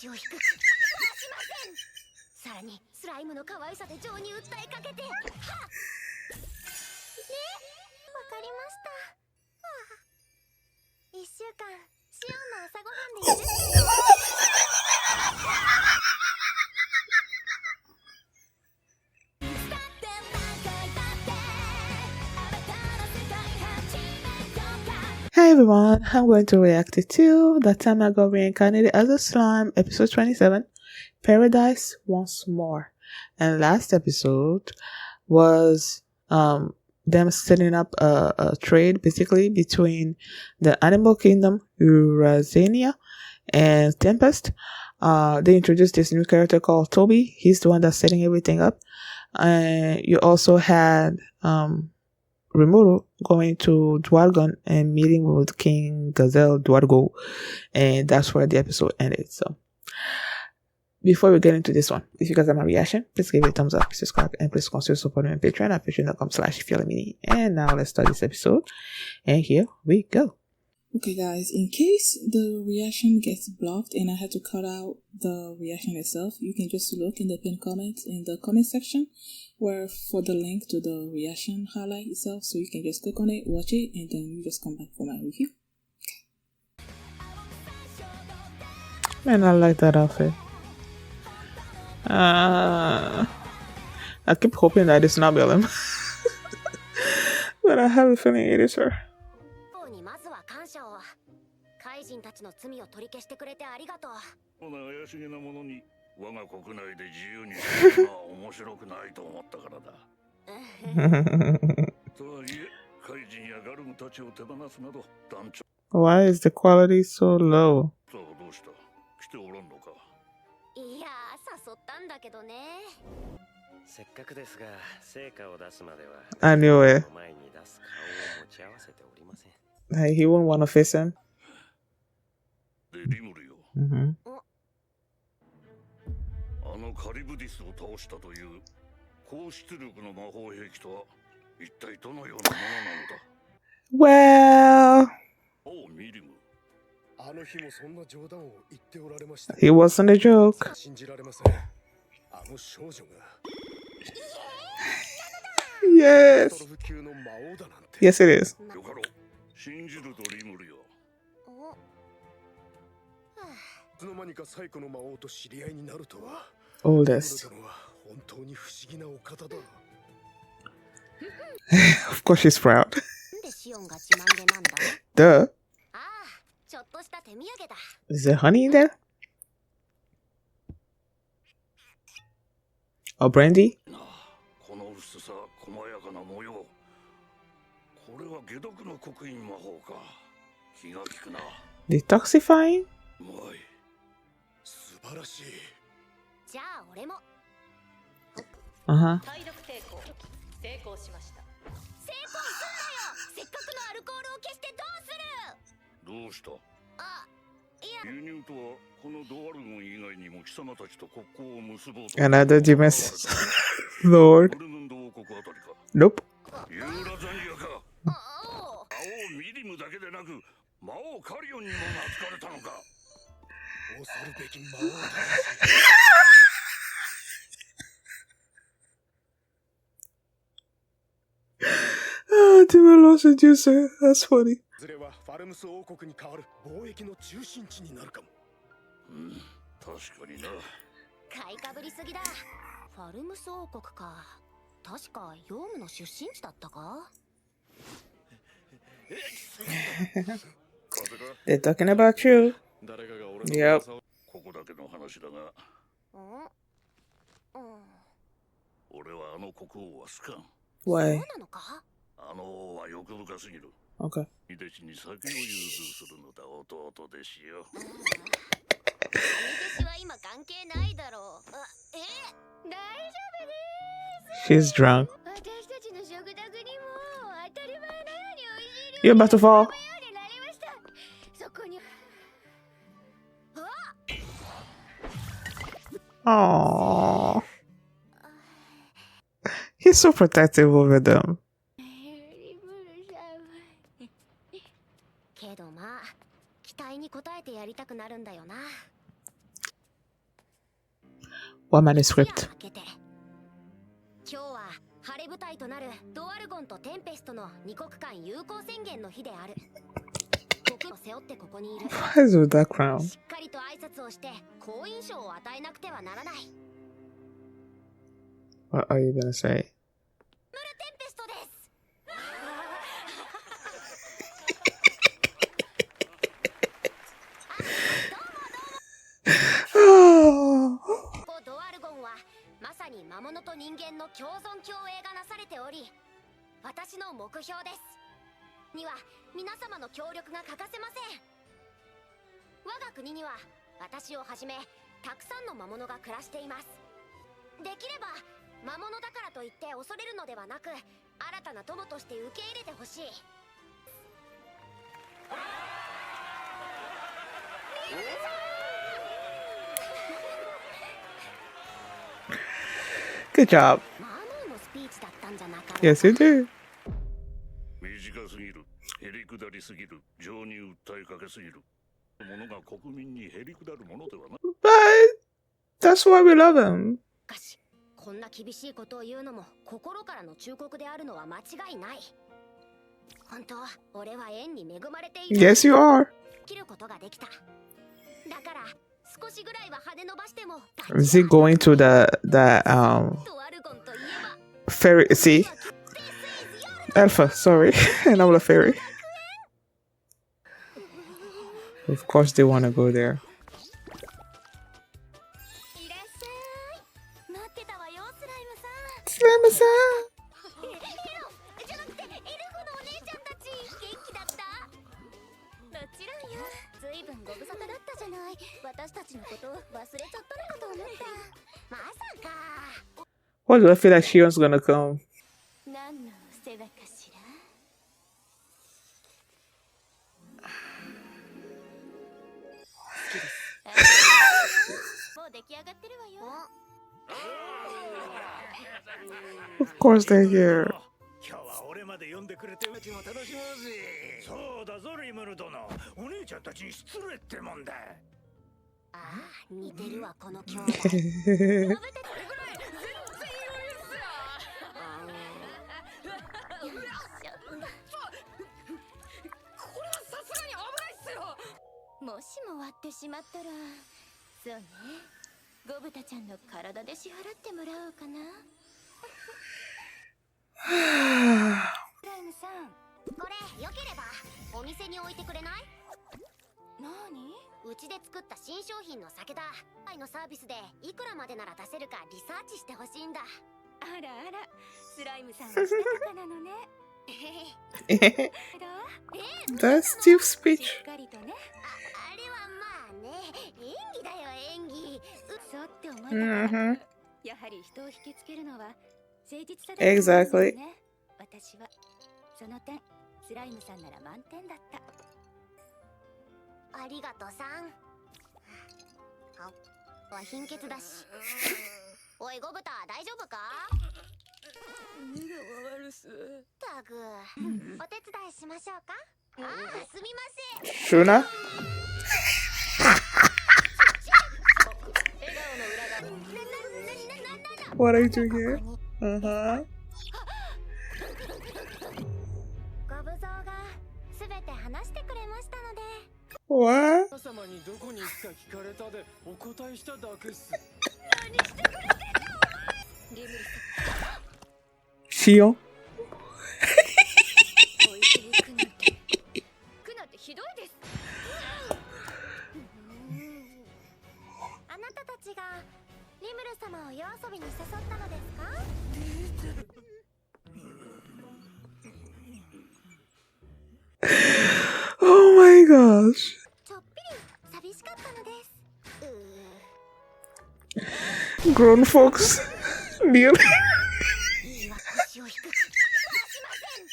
を低くはしません。さらにスライムの可愛さで情に訴えかけて、はっね、わかりました。1週間シオンの朝ごはんで許して。Hey everyone, I'm going to react to The Time I Got Reincarnated as a Slime, episode 27, Paradise Once More. And last episode was them setting up a trade basically between the animal kingdom, Urazania, and Tempest. They introduced this new character called Toby. He's the one that's setting everything up. And you also had Rimuru going to Dwargo and meeting with King Gazelle Dwargo, and that's where the episode ended. So before we get into this one, if you guys have my reaction, please give it a thumbs up, subscribe, and please consider supporting me on Patreon at patreon.com/feelingmini. And now let's start this episode, and here we go. Okay guys, in case the reaction gets blocked and I had to cut out the reaction itself, you can just look in the pinned comments in the comment section where for the link to the reaction highlight itself, so you can just click on it, watch it, and then you just come back for my review. Man, I like that outfit. I keep hoping that it's not Bellum. But I have a feeling it is her. 怪人たちの罪を取り消してくれてありがとう。この怪しげなものに我が国内で自由にするのは面白くないと思ったからだ。とはいえ、怪人やガルムたちを手放すなど団長。Why is the quality so low? さあどうした？来ておらんのか？いやー、誘ったんだけどね。せっかくですが、成果を出すまでは。I knew it. 前に出す顔を持ち合わせておりません。Hey, he wouldn't want to face him. でリムルよ。Mm-hmm. あのカリブディスを倒したという高出力の魔法兵器とは一体どのようなものなのだ。 Well, おうミリム。あの日もそんな冗談を言っておられました。 he wasn't a joke. 信じられません。あの少女が Yes. トロフ級の魔王だなんて。 Yes, it is. よかろう。信じるとリムルよ。いつの間にか最古の魔王と知り合いになるとは。 Oldest. 本当に不思議なお方だ。Of course she's proud. なんでシオンが自慢げなんだ？ Duh. ああ、ちょっとした手土産だ。 Is there honey in there? Or brandy? この薄さ、細やかな模様。これは解毒の刻印魔法か。気が利くな。 Detoxifying? うまい。素晴らしい。じゃあ俺も。Uh-huh. 体力抵抗成功しました。成功すんなよ。せっかくのアルコールを消してどうする？どうした？あ、いや。輸入とはこのドワルゴン以外にも貴様たちと国交を結ぼうと。 Another demon. Lord. オルムンド王国あたりか。 Nope. ユーラザニアか。あ魔王ミリムだけでなく魔王カリオンにも懐かれたのか。恐るべき魔王だ。Ah, demon lost seducer. That's funny. ズレはファルムス王国に代わる貿易の中心地になるかも。うん、確かにな。買いかぶりすぎだ。ファルムス王国か。確かヨウムの出身地だったか。They're talking about you. 誰かが俺 Yep. ここだけの話だが、俺はあの国王は好かん。Why? そうなのか？あの王は欲深すぎる。 Okay. 秀地に酒を融通するのだ、弟弟子よ。兄弟子は今関係ないだろう。大丈夫です。 She's drunk. 私たちの食卓にも当たり前のように美味しい You're about to fall. そこに Aww. He's so protective over them. けどまあ期待に応えてやりたくなるんだよな。What manuscript? 今日は晴れ舞台となるドワルゴンとテンペストの二国間友好宣言の日である。僕を背負ってここにいる。 What is with that crown? しっかりと挨拶をして好印象を与えなくてはならない。 What are you gonna say? テンペストです。ここドワルゴンはまさに魔物と人間の共存共栄がなされており、私の目標ですには皆様の協力が欠かせません。我が国には私をはじめたくさんの魔物が暮らしています。できれば魔物だからといって恐れるのではなく、新たな友として受け入れてほしい。 Good job. マーノーのスピーチだったんじゃなかった。 Yes, you do. 短すぎる、へりくだりすぎる、情に訴えかけすぎる。ものが国民にへりくだるものではない。 But that's why we love him. しかし、こんな厳しいことを言うのも心からの忠告であるのは間違いない。本当、俺は縁に恵まれている。 Yes, you are. 切ることができた。だから少しぐらいは羽伸ばしても。 Is he going to the ドワルゴンといえば fairy? See, Alpha. Sorry, and I'm a fairy. Of course, they want to go there. いらっしゃい。待ってたわよ、スライムさん。 Slammer-san. じゃなくてエルフのお姉ちゃんたち、元気だった？もちろんよ。ずいぶんご無沙汰だったじゃない。私たちのこと忘れちゃったのかと思った。まさか。 Why do I feel like Shion's gonna come? 何の世話かしら。もう出来上がってるわよ。 Of course, they're here. 今日は俺まで呼んでくれてうちも楽しもうぜ。そうだぞリムル殿、お姉ちゃんたちに失礼ってもんだ。ああ、似てるわこの兄弟。食べてくれ。全然余裕っすよ。これはさすがに危ないっすよ。もしも割ってしまったら、そうね。ゴブタちゃんの体で支払ってもらおうかな。ライムさん、これよければお店に置いてくれない？なに？うちで作った新商品の酒だ。のサービスでいくらまでなら出せるかリサーチしてほしいんだ。あらあら、スライムさんはしたたかなのね。That's Steve's speech. しっかりとね。あれはまあね、演技だよ演技。そうって思えたから。やはり人を引きつけるのは誠実さだと思うんですね。私はその点スライムさんなら満点だった。ありがとさん。は貧血だし。おいゴブタ、大丈夫か？目が回るす。たく、お手伝いしましょうか？ああ、すみません。Shuna? What are you doing here? ご無造がすべて話してくれましたので。What? 皆様にどこに行くか聞かれたでお答えしただけっす。何してくれてんだお前。リムルさん。Shion? おいしい苦なんてひどいです。あなたたちがリムル様を夜遊びに誘ったのですかOh my gosh. ちょっぴり寂しかったのです。Grown folks. Nearly. いいわ、腰を低く。しません。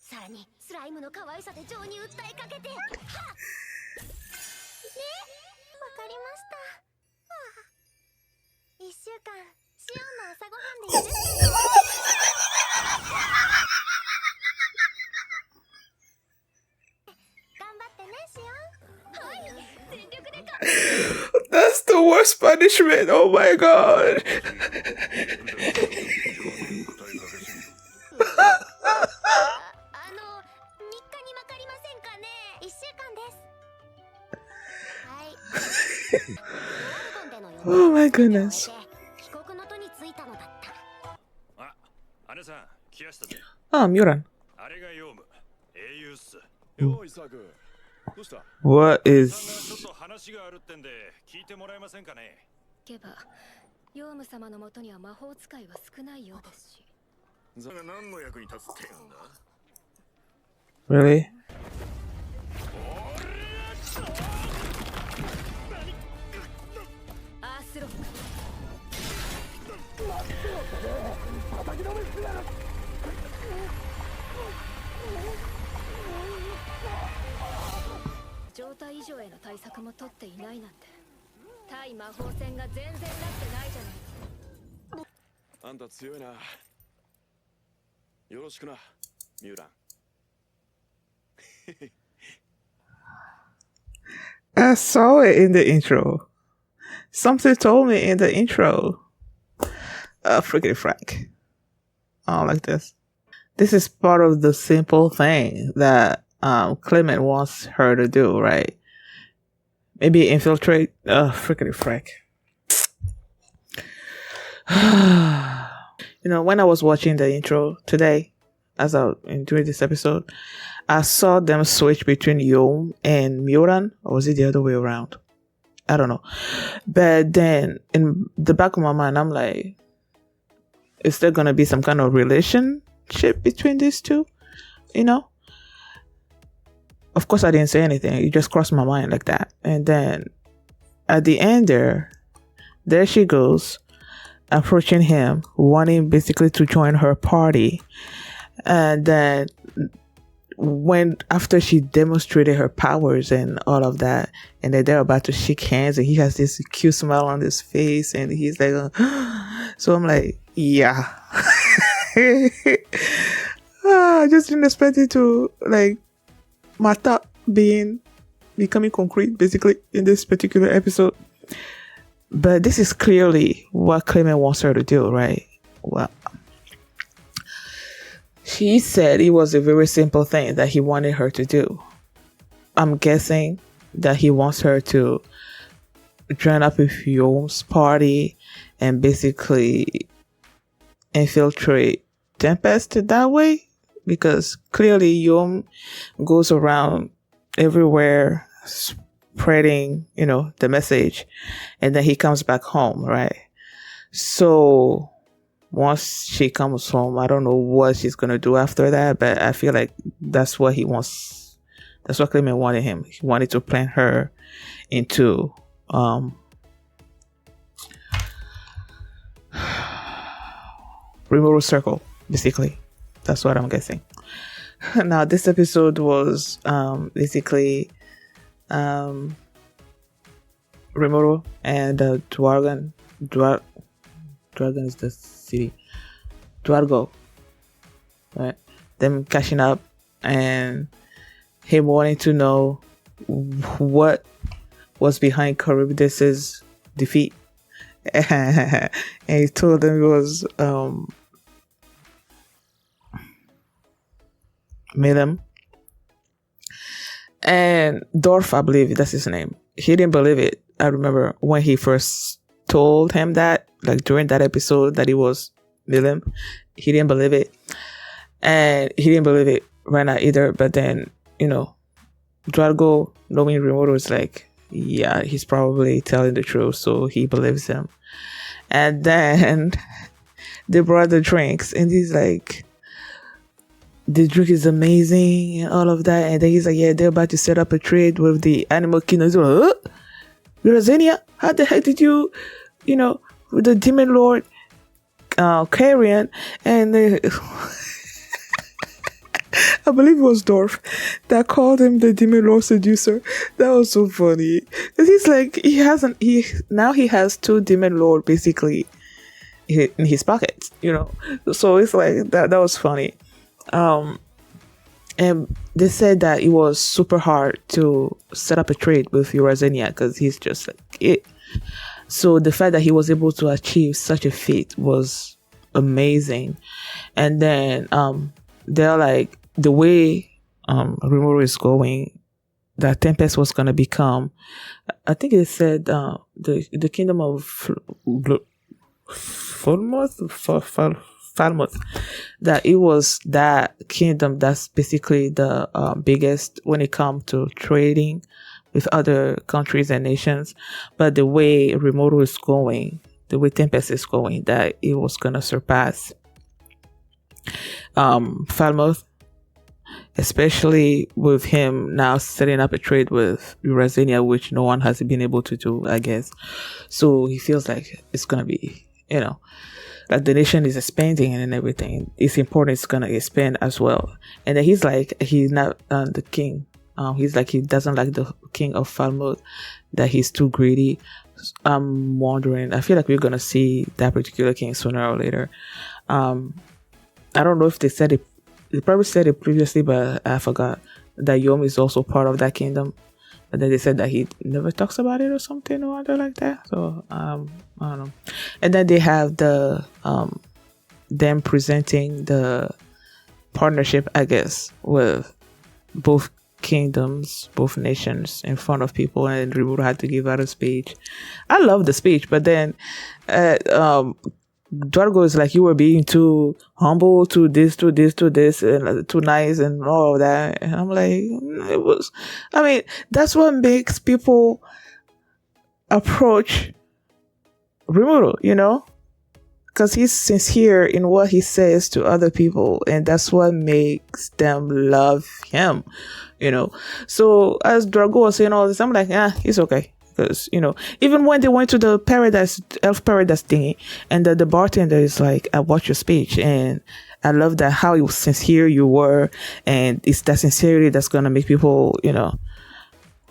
さらにスライムの可愛さで情に訴えかけて。はっ。ね、わかりました。1週間シオンの朝ごはんで許してよ。頑張ってねシオン。はい、全力で頑張って。 That's the word. worst punishment. Oh my god. 3日にわかりませんかね。1週間です。はい。Oh my goodness. 帰国の途に着いたのだった。あ、姉さん、来やしたぜ。Oh, Myurran. あれがヨウム。英雄っす。よいさく。どうした？ What ちょ is... っと話があるってんで聞いてもらえませんかね。けば、ヨウム様のもとには魔法使いは少ないようですし。それが何の役に立つって言うんだ。 Really? アースロック。状態以上への対策も取っていないなんて、対魔法戦が全然なってないじゃない。あんた強いな。よろしくな、ミュウラン。I saw it in the intro. Something told me in the intro. Freaking Frank. I don't like this. This is part of the simple thing that Clayman wants her to do, right? Maybe infiltrate. Freaking Frank. You know, when I was watching the intro today, during this episode, I saw them switch between Youm and Mjurran, or was it the other way around? I don't know. But then in the back of my mind, I'm like, is there gonna be some kind of relationship between these two? You know? Of course, I didn't say anything. It just crossed my mind like that. And then at the end there she goes, approaching him, wanting basically to join her party. And then after she demonstrated her powers and all of that, and then they're about to shake hands, and he has this cute smile on his face, and he's like, so I'm like, yeah. I just didn't expect it to, like, my thought becoming concrete, basically, in this particular episode. But this is clearly what Clayman wants her to do, right? Well, she said it was a very simple thing that he wanted her to do. I'm guessing that he wants her to join up with Youm's party and basically infiltrate Tempest that way, because clearly Youm goes around everywhere spreading, you know, the message, and then he comes back home, right? So once she comes home, I don't know what she's gonna do after that, but I feel like that's what he wants. That's what Clayman wanted him. He wanted to plant her into Rimuru circle, basically. That's what I'm guessing. Now this episode was basically Rimuru and Dwargo. Dragon is the city. Dwargo. Right? Them catching up and him wanting to know what was behind Charybdis's defeat. And he told them it was Milam. And Dorf, I believe that's his name. He didn't believe it. I remember when he first told him that, like during that episode, that it was Milam. He didn't believe it. And he didn't believe it right now either. But then, you know, Dwargo, knowing Rimuru, is like, yeah, he's probably telling the truth. So he believes him. And then they brought the drinks. And he's like, the drink is amazing and all of that. And then he's like, yeah, they're about to set up a trade with the animal kingdom. He's like, Rosania, how the heck did you, you know, with the demon lord Carrion? And I believe it was Dorf that called him the demon lord seducer. That was so funny. Cause he's like, he has two demon lord basically in his pockets, you know. So it's like that was funny. And they said that it was super hard to set up a trade with Rosania because he's just like it. So the fact that he was able to achieve such a feat was amazing. And then they're like, the way Rimuru is going, that Tempest was gonna become, I think they said the kingdom of Falmouth, that it was that kingdom that's basically the biggest when it comes to trading with other countries and nations. But the way Rimuru is going, the way Tempest is going, that it was gonna surpass Falmouth, especially with him now setting up a trade with Eurasinia, which no one has been able to do, I guess. So he feels like it's gonna be, like the nation is expanding and everything. It's important it's gonna expand as well. And then he's like, he's not the king. He's like, he doesn't like the king of Falmouth, that he's too greedy. I'm wondering, I feel like we're gonna see that particular king sooner or later. I don't know if they said it. They probably said it previously, but I forgot that Youm is also part of that kingdom. But then they said that he never talks about it or something or other like that. So I don't know. And then they have the them presenting the partnership, I guess, with both kingdoms, both nations in front of people, and Rimuru had to give out a speech. I love the speech, but then Dwargo is like, you were being too humble, too this, and too nice, and all of that. And I'm like, that's what makes people approach Rimuru, because he's sincere in what he says to other people, and that's what makes them love him, So as Dwargo was saying all this, I'm like, he's okay. Because, even when they went to the elf paradise thingy, and the bartender is like, I watched your speech, and I love that how sincere you were, and it's that sincerity that's going to make people,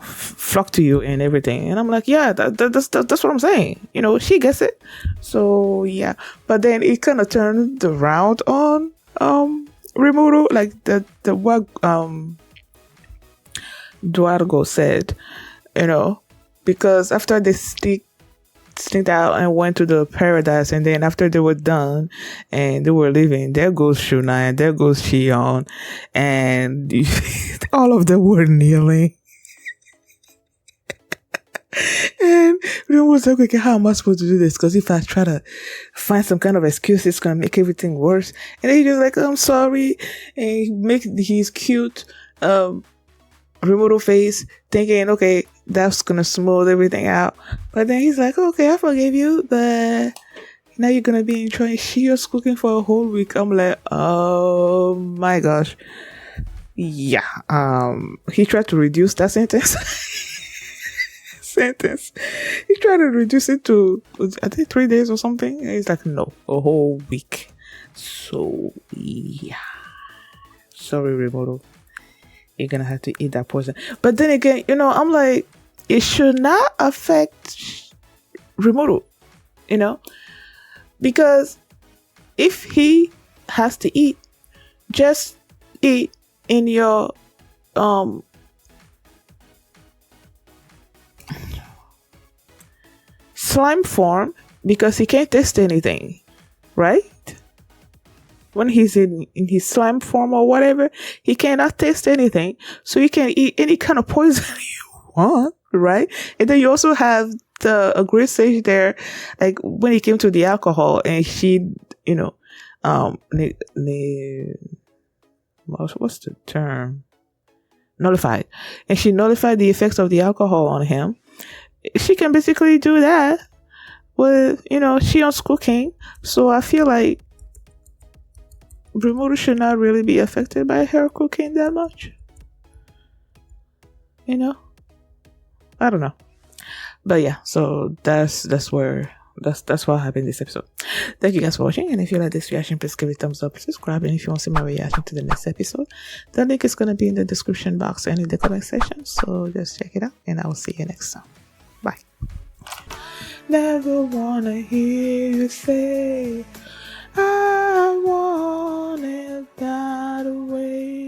flock to you and everything. And I'm like, yeah, that's what I'm saying. She gets it. So, yeah. But then it kind of turned around on Rimuru, like what Dwargo said, because after they sneaked out and went to the paradise, and then after they were done and they were leaving, there goes Shuna and there goes Shion, and all of them were kneeling. And we was like, okay, how am I supposed to do this? Because if I try to find some kind of excuse, it's gonna make everything worse. And then he just like, I'm sorry, and he makes his cute Rimuru face, thinking, okay, that's gonna smooth everything out. But then he's like, okay, I forgive you, but now you're gonna be enjoying Shio's cooking for a whole week. I'm like, oh my gosh. Yeah. He tried to reduce that sentence. He tried to reduce it to, I think, 3 days or something. And he's like, no, a whole week. So yeah. Sorry, Rimuru. You're gonna have to eat that poison. But then again, I'm like, it should not affect Rimuru, because if he has to eat, just eat in your slime form, because he can't taste anything, right? When he's in his slime form or whatever, he cannot taste anything. So you can eat any kind of poison you want, right? And then you also have a great sage there, like when it came to the alcohol, and she, what's the term? Nullified. And she nullified the effects of the alcohol on him. She can basically do that with, Shion's cooking. So I feel like Rimuru should not really be affected by her cooking that much. I don't know. But yeah, so that's what happened in this episode. Thank you guys for watching, and if you like this reaction, please give it a thumbs up, subscribe, and if you want to see my reaction to the next episode, the link is going to be in the description box and in the comment section, so just check it out, and I will see you next time. Bye. Never wanna hear you say I want it that way.